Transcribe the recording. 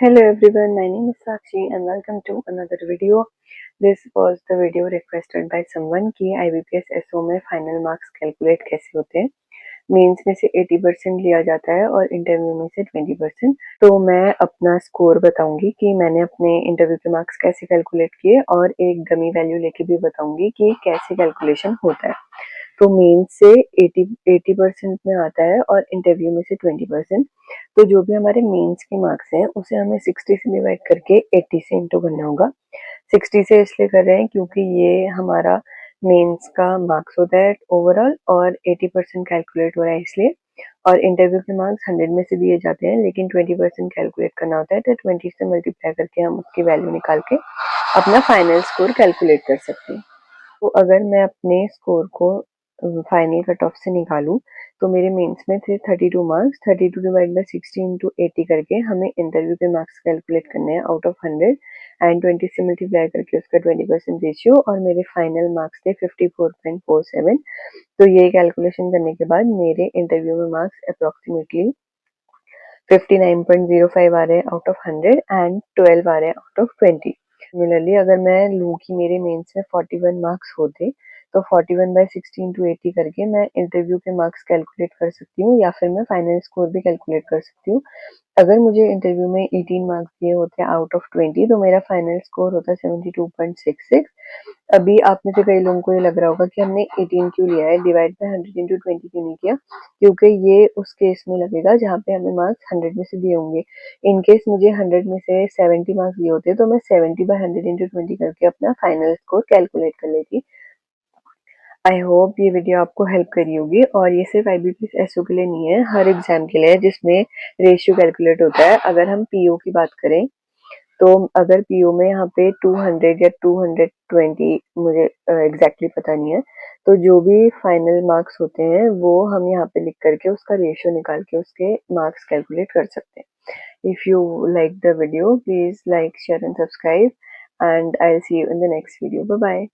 Hello everyone, my name is Sakshi and welcome to another video. This was the video requested by someone कि IBPS SO में final marks calculate कैसे होते हैं। Mains में से 80% लिया जाता है और इंटरव्यू में से 20%। तो मैं अपना स्कोर बताऊंगी कि मैंने अपने इंटरव्यू के मार्क्स कैसे कैलकुलेट किए और एक डमी वैल्यू लेके भी बताऊंगी कि कैसे कैलकुलेशन होता है। तो मेंस से 80% में आता है और इंटरव्यू में से 20%। तो जो भी हमारे मेंस के मार्क्स हैं उसे हमें 60 से डिवाइड करके 80 से इंटू करना होगा। 60 से इसलिए कर रहे हैं क्योंकि ये हमारा मेंस का मार्क्स होता है ओवरऑल और 80% कैलकुलेट हो रहा है इसलिए। और इंटरव्यू के मार्क्स 100 में से दिए जाते हैं लेकिन 20% कैलकुलेट करना होता है, तो 20 से मल्टीप्लाई करके हम उसकी वैल्यू निकाल के अपना फाइनल स्कोर कैलकुलेट कर सकते हैं। तो अगर मैं अपने स्कोर को फाइनल कट ऑफ से निकालूं तो मेरे मेंस में थे 32 मार्क्स। 32 डिवाइड बाई 60 इंटू 80 करके हमें इंटरव्यू के मार्क्स कैलकुलेट करने हैं आउट ऑफ 100 एंड 20 से मल्टीप्लाई करके उसका 20% रेशियो और मेरे फाइनल मार्क्स थे 54.47। तो ये कैलकुलेशन करने के बाद मेरे इंटरव्यू में मार्क्स अप्रोक्सीमेटली 59.05 आ रहे हैं आउट ऑफ 100 एंड 12 आ रहे हैं आउट ऑफ 20। सिमिलरली अगर मैं लूँ कि मेरे मेंस में 41 मार्क्स होते तो 41 बाई 60 इंटू 80 करके मैं इंटरव्यू के मार्क्स कैलकुलेट कर सकती हूँ या फिर मैं फाइनल स्कोर भी कैलकुलेट कर सकती हूँ। अगर मुझे इंटरव्यू में 18 मार्क्स दिए होते आउट ऑफ 20 तो मेरा फाइनल स्कोर होता 72.66। अभी आप में से कई लोगों को ये लग रहा होगा कि हमने 18 क्यों लिया है, डिवाइड बाय 100 इंटू 20 क्यों नहीं किया, क्योंकि ये उस केस में लगेगा जहाँ पे हमें मार्क्स 100 में से दिए होंगे। इन केस मुझे 100 में से 70 मार्क्स दिए होते तो मैं 70 बाय 100 इंटू 20 करके अपना फाइनल स्कोर कैलकुलेट कर लेती। आई होप ये वीडियो आपको हेल्प करी होगी और ये सिर्फ IBPS SO के लिए नहीं है, हर एग्जाम के लिए जिसमें रेशियो कैलकुलेट होता है। अगर हम PO की बात करें तो अगर PO में यहाँ पे 200 या 220, मुझे एग्जैक्टली पता नहीं है, तो जो भी फाइनल मार्क्स होते हैं वो हम यहाँ पे लिख करके उसका रेशियो निकाल के उसके मार्क्स कैलकुलेट कर सकते हैं। If you like the video please like share and subscribe and I will see you in the next video. Bye bye.